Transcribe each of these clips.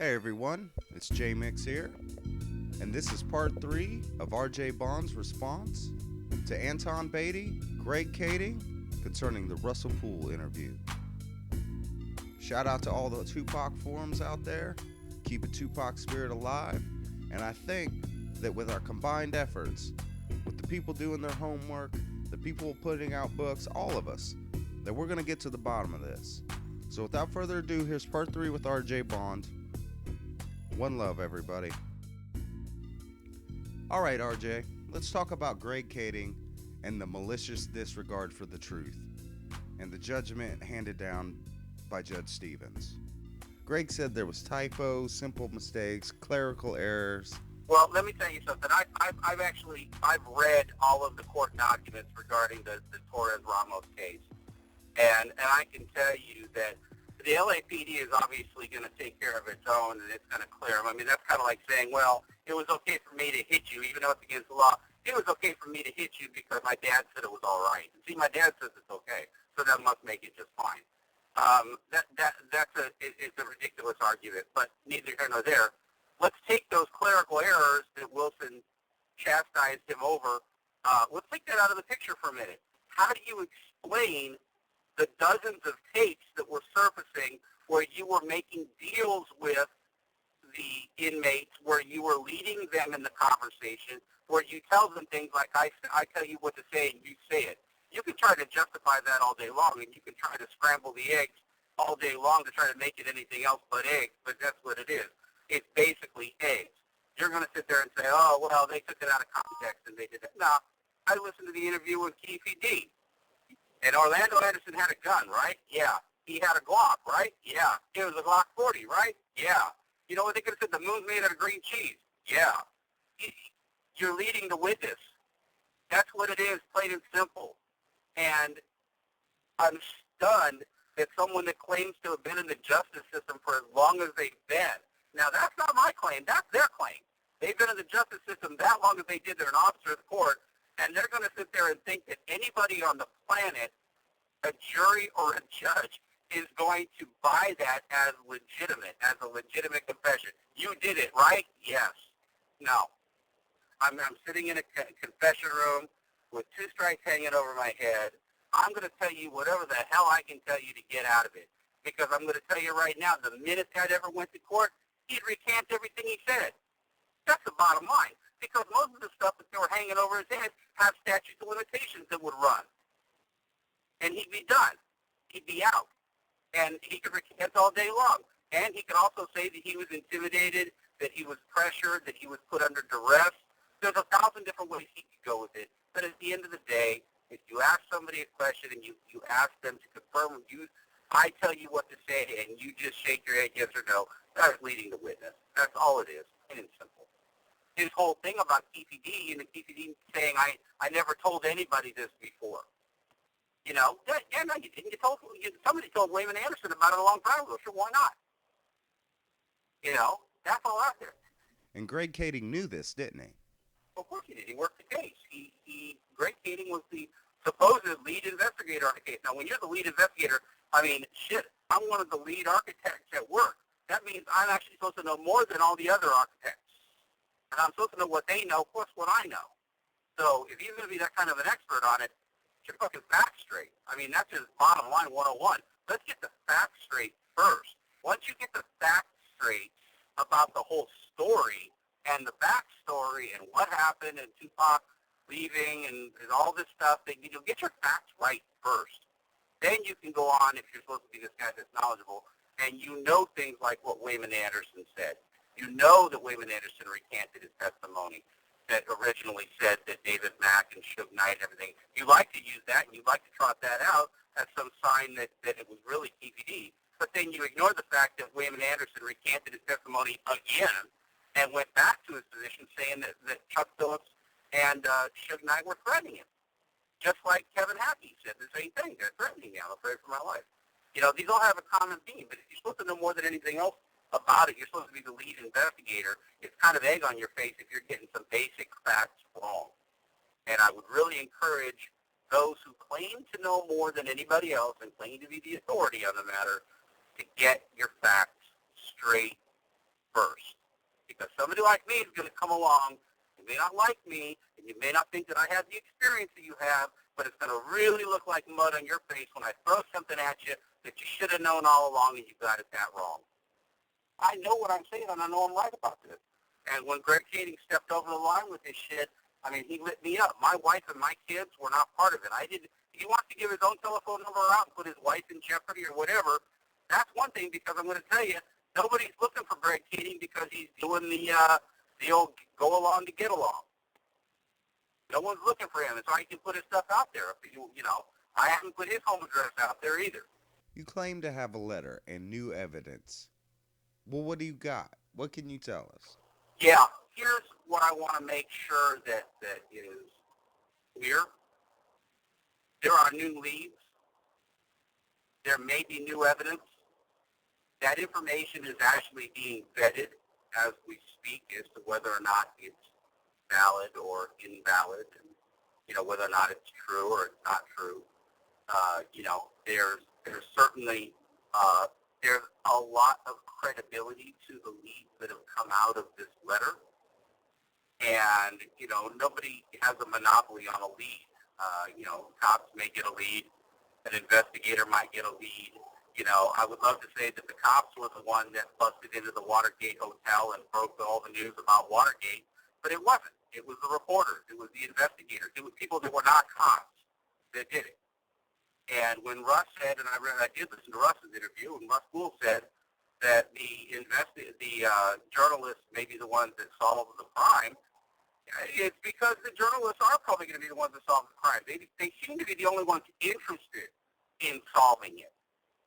Hey everyone, it's Jmix here, and this is part 3 of RJ Bond's response to Anton Batey, Greg Kading concerning the Russell Poole interview. Shout out to all the Tupac forums out there, keep a Tupac spirit alive, and I think that with our combined efforts, with the people doing their homework, the people putting out books, all of us, that we're going to get to the bottom of this. So without further ado, here's part 3 with RJ Bond. One love, everybody. All right, RJ, let's talk about Greg Kading and the malicious disregard for the truth and the judgment handed down by Judge Stevens. Greg said there was typos, simple mistakes, clerical errors. Well, let me tell you something. I've read all of the court documents regarding the Torres Ramos case, and I can tell you that the LAPD is obviously going to take care of its own, and it's going to clear them. I mean, that's kind of like saying, well, it was okay for me to hit you, even though it's against the law. It was okay for me to hit you because my dad said it was all right. See, my dad says it's okay, so that must make it just fine. It's a ridiculous argument, but neither here nor there. Let's take those clerical errors that Wilson chastised him over. Let's take that out of the picture for a minute. How do you explain the dozens of tapes that were surfacing where you were making deals with the inmates, where you were leading them in the conversation, where you tell them things like, I tell you what to say and you say it. You can try to justify that all day long, and you can try to scramble the eggs all day long to try to make it anything else but eggs, but that's what it is. It's basically eggs. You're going to sit there and say, oh, well, they took it out of context and they did that. No, I listened to the interview with Keefe D. And Orlando Anderson had a gun, right? Yeah. He had a Glock, right? Yeah. It was a Glock 40, right? Yeah. You know what they could have said? The moon's made out of green cheese. Yeah. You're leading the witness. That's what it is, plain and simple. And I'm stunned that someone that claims to have been in the justice system for as long as they've been. Now, that's not my claim. That's their claim. They've been in the justice system that long as they did. They're an officer of the court. And they're going to sit there and think that anybody on the planet, a jury or a judge, is going to buy that as a legitimate confession. You did it, right? Yes. No. I'm sitting in a confession room with two strikes hanging over my head. I'm going to tell you whatever the hell I can tell you to get out of it. Because I'm going to tell you right now, the minute that ever went to court, he'd recant everything he said. That's the bottom line. Because most of the stuff that they were hanging over his head have statutes of limitations that would run. And he'd be done. He'd be out. And he could recant all day long. And he could also say that he was intimidated, that he was pressured, that he was put under duress. There's 1,000 different ways he could go with it. But at the end of the day, if you ask somebody a question and you ask them to confirm, I tell you what to say, and you just shake your head yes or no, that's leading the witness. That's all it is, plain and simple. His whole thing about TPD and the TPD saying, I never told anybody this before. You know, yeah, no, you didn't. Somebody told Wayman Anderson about it a long time ago. Sure, why not? You know, that's all out there. And Greg Kading knew this, didn't he? Of course he did. He worked the case. Greg Kading was the supposed lead investigator on the case. Now, when you're the lead investigator, I mean, shit, I'm one of the lead architects at work. That means I'm actually supposed to know more than all the other architects. And I'm supposed to know what they know plus what I know. So if he's going to be that kind of an expert on it, get your fucking facts straight. I mean, that's just bottom line 101. Let's get the facts straight first. Once you get the facts straight about the whole story and the backstory and what happened and Tupac leaving and all this stuff, then you'll get your facts right first. Then you can go on, if you're supposed to be this guy that's knowledgeable, and you know things like what Wayman Anderson said. You know that Wayman Anderson recanted his testimony that originally said that David Mack and Suge Knight and everything. You like to use that, and you like to trot that out as some sign that it was really TPD. But then you ignore the fact that Wayman Anderson recanted his testimony again and went back to his position saying that Chuck Phillips and Suge Knight were threatening him. Just like Kevin Hackey said the same thing. They're threatening me. I'm afraid for my life. You know, these all have a common theme, but if you're supposed to know more than anything else about it, you're supposed to be the lead investigator. It's kind of egg on your face if you're getting some basic facts wrong. And I would really encourage those who claim to know more than anybody else and claim to be the authority on the matter to get your facts straight first. Because somebody like me is going to come along. You may not like me, and you may not think that I have the experience that you have, but it's going to really look like mud on your face when I throw something at you that you should have known all along and you got it that wrong. I know what I'm saying, and I know I'm right about this. And when Greg Kading stepped over the line with this shit, I mean, he lit me up. My wife and my kids were not part of it. If he wants to give his own telephone number out and put his wife in jeopardy or whatever, that's one thing, because I'm going to tell you, nobody's looking for Greg Kading because he's doing the old go along to get along. No one's looking for him, and so he can put his stuff out there. I haven't put his home address out there either. You claim to have a letter and new evidence. Well, what do you got? What can you tell us? Yeah, here's what I want to make sure that is clear. There are new leads. There may be new evidence. That information is actually being vetted as we speak as to whether or not it's valid or invalid, and whether or not it's true or it's not true. There's certainly there's a lot of credibility to the leads that have come out of this letter, and nobody has a monopoly on a lead. Cops may get a lead, an investigator might get a lead. I would love to say that the cops were the one that busted into the Watergate Hotel and broke all the news about Watergate, but it wasn't. It was the reporters. It was the investigators. It was people that were not cops that did it. And when Russ said, and I did listen to Russ's interview, and Russ Poole said that the journalists may be the ones that solve the crime, it's because the journalists are probably going to be the ones that solve the crime. They seem to be the only ones interested in solving it.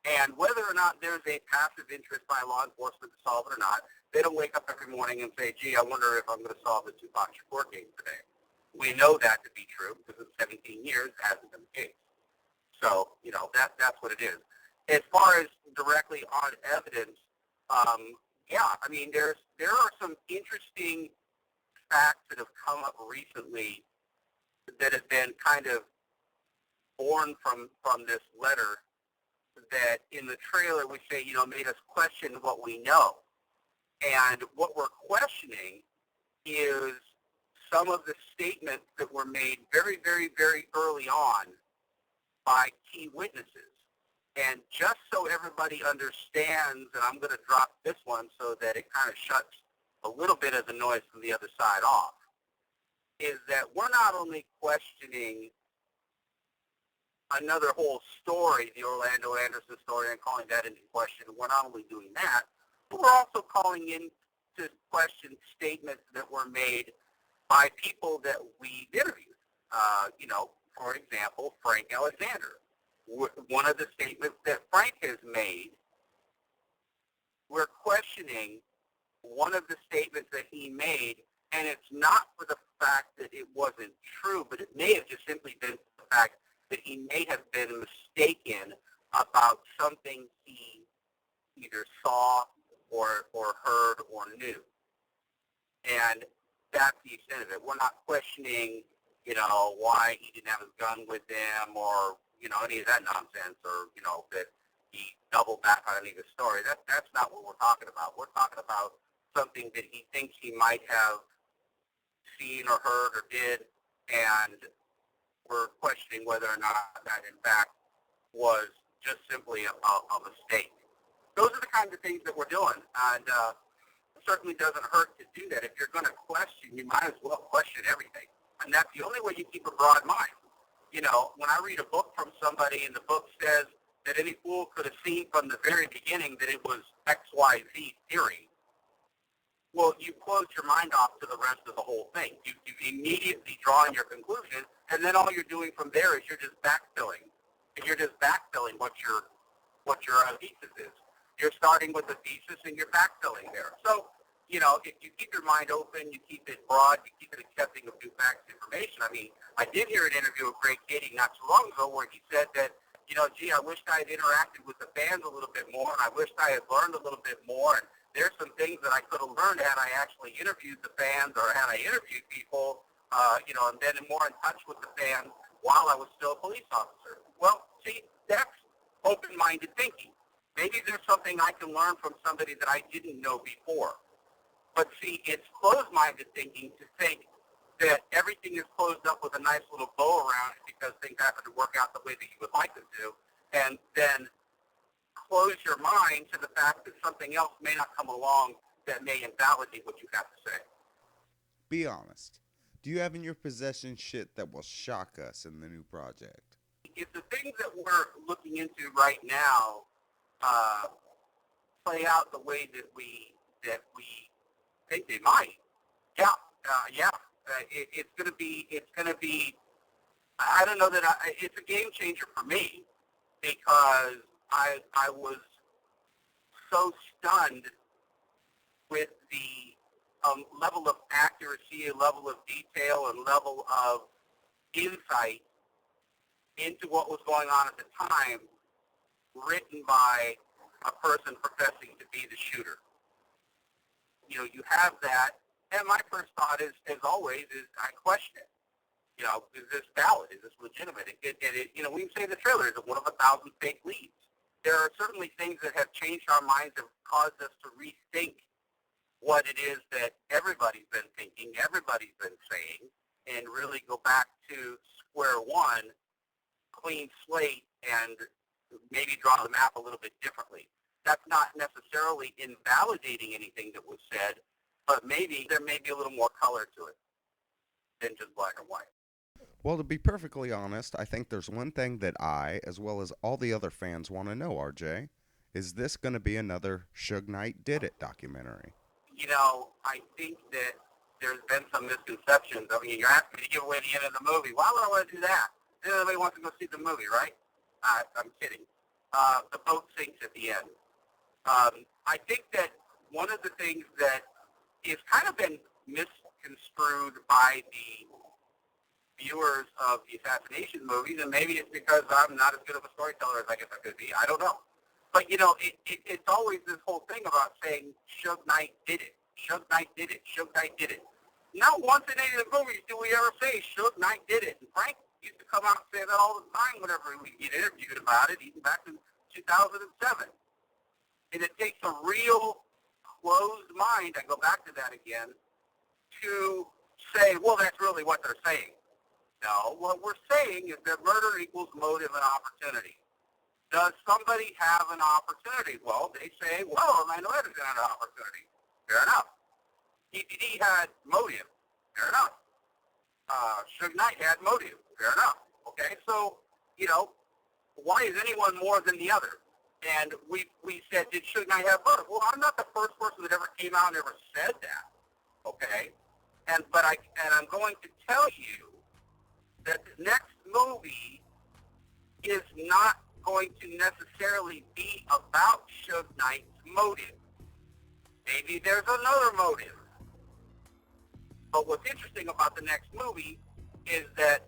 And whether or not there's a passive interest by law enforcement to solve it or not, they don't wake up every morning and say, gee, I wonder if I'm going to solve the Tupac Shakur case today. We know that to be true because in 17 years it hasn't been the case. So, that's what it is. As far as directly on evidence, there are some interesting facts that have come up recently that have been kind of born from this letter that in the trailer we say, made us question what we know. And what we're questioning is some of the statements that were made very, very, very early on by key witnesses. And just so everybody understands, and I'm going to drop this one so that it kind of shuts a little bit of the noise from the other side off, is that we're not only questioning another whole story, the Orlando Anderson story, and calling that into question. We're not only doing that, but we're also calling into question statements that were made by people that we interviewed. For example, Frank Alexander. One of the statements that Frank has made, we're questioning one of the statements that he made, and it's not for the fact that it wasn't true, but it may have just simply been the fact that he may have been mistaken about something he either saw or heard or knew. And that's the extent of it. We're not questioning, why he didn't have his gun with him or, any of that nonsense or, that he doubled back on any of his story. That's not what we're talking about. We're talking about something that he thinks he might have seen or heard or did, and we're questioning whether or not that, in fact, was just simply a mistake. Those are the kinds of things that we're doing, and it certainly doesn't hurt to do that. If you're going to question, you might as well question everything, and that's the only way you keep a broad mind. When I read a book from somebody and the book says that any fool could have seen from the very beginning that it was XYZ theory, well, you close your mind off to the rest of the whole thing. You immediately draw in your conclusion, and then all you're doing from there is you're just backfilling. And you're just backfilling what your thesis is. You're starting with a thesis and you're backfilling there. So, if you keep your mind open, you keep it broad, you keep it accepting of new facts and information. I mean, I did hear an interview with Greg Kading not too long ago where he said that, I wished I had interacted with the fans a little bit more, and I wished I had learned a little bit more, and there's some things that I could have learned had I actually interviewed the fans or had I interviewed people, and been more in touch with the fans while I was still a police officer. Well, see, that's open-minded thinking. Maybe there's something I can learn from somebody that I didn't know before. But see, it's closed-minded thinking to think that everything is closed up with a nice little bow around it because things happen to work out the way that you would like them to, and then close your mind to the fact that something else may not come along that may invalidate what you have to say. Be honest. Do you have in your possession shit that will shock us in the new project? If the things that we're looking into right now play out the way that we think they might, it's going to be. I don't know that it's a game changer for me because I was so stunned with the level of accuracy, level of detail, and level of insight into what was going on at the time, written by a person professing to be the shooter. You know, you have that, and my first thought is, as always, is I question it. You know, is this valid? Is this legitimate? You know, we can say the trailer is one of 1,000 fake leads. There are certainly things that have changed our minds and caused us to rethink what it is that everybody's been thinking, everybody's been saying, and really go back to square one, clean slate, and maybe draw the map a little bit differently. That's not necessarily invalidating anything that was said, but maybe there may be a little more color to it than just black and white. Well, to be perfectly honest, I think there's one thing that I, as well as all the other fans, want to know, RJ. Is this going to be another Suge Knight Did It documentary? You know, I think that there's been some misconceptions. I mean, you're asking me to give away the end of the movie. Why would I want to do that? Everybody wants to go see the movie, right? I'm kidding. The boat sinks at the end. I think that one of the things that has kind of been misconstrued by the viewers of the assassination movies, and maybe it's because I'm not as good of a storyteller as I guess I could be. I don't know. But, you know, it's always this whole thing about saying Suge Knight did it. Suge Knight did it. Suge Knight did it. Not once in any of the movies do we ever say Suge Knight did it. And Frank used to come out and say that all the time whenever we get interviewed about it, even back in 2007. And it takes a real closed mind, I go back to that again, to say, well, that's really what they're saying. No, what we're saying is that murder equals motive and opportunity. Does somebody have an opportunity? Well, they say, well, Orlando Anderson had an opportunity. Fair enough. EPD had motive. Fair enough. Suge Knight had motive. Fair enough. Okay, so, you know, why is anyone more than the other? And we said, did Suge Knight have motive? Well, I'm not the first person that ever came out and ever said that. Okay? And I'm going to tell you that the next movie is not going to necessarily be about Suge Knight's motive. Maybe there's another motive. But what's interesting about the next movie is that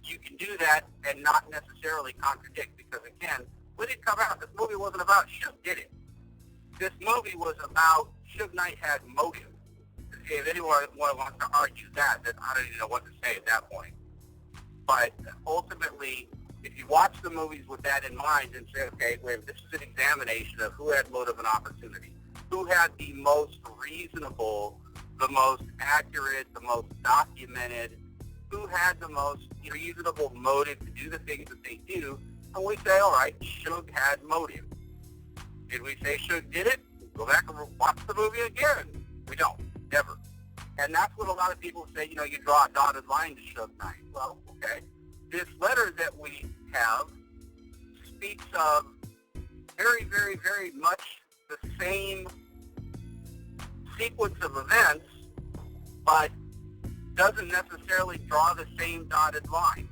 you can do that and not necessarily contradict, because again, when it come out, this movie wasn't about Suge did it. This movie was about Suge Knight had motive. If anyone wants to argue that I don't even know what to say at that point. But ultimately, if you watch the movies with that in mind and say, okay, wait, this is an examination of who had motive and opportunity, who had the most reasonable, the most accurate, the most documented, who had the most reasonable motive to do the things that they do, and we say, all right, Suge had motive. Did we say Suge did it? Go back and watch the movie again. We don't. Never. And that's what a lot of people say, you draw a dotted line to Suge Knight. Well, okay. This letter that we have speaks of very, very, very much the same sequence of events, but doesn't necessarily draw the same dotted line.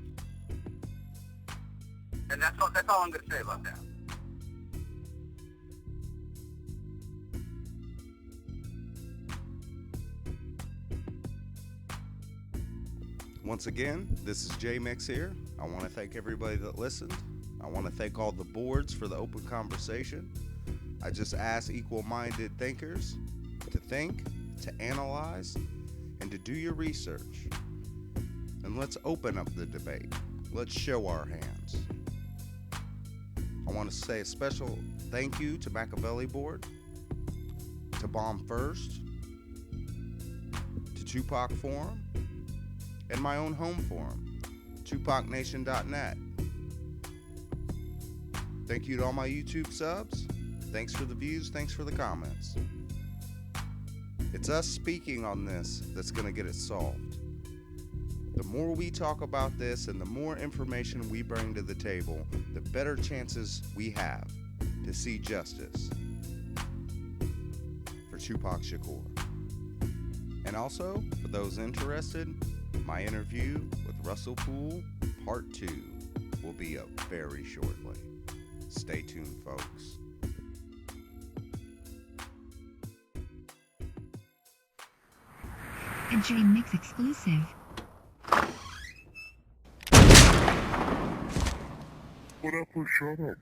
And that's all I'm going to say about that. Once again, this is Jmix here. I want to thank everybody that listened. I want to thank all the boards for the open conversation. I just ask equal-minded thinkers to think, to analyze, and to do your research. And let's open up the debate. Let's show our hands. I want to say a special thank you to Machiavelli Board, to Bomb First, Tupac Forum, and my own home forum, tupacnation.net. Thank you to all my YouTube subs. Thanks for the views, thanks for the comments. It's us speaking on this that's going to get it solved. The more we talk about this and the more information we bring to the table, the better chances we have to see justice for Tupac Shakur. And also, for those interested, my interview with Russell Poole, Part 2, will be up very shortly. Stay tuned, folks. A Jmix exclusive. What up, shut up?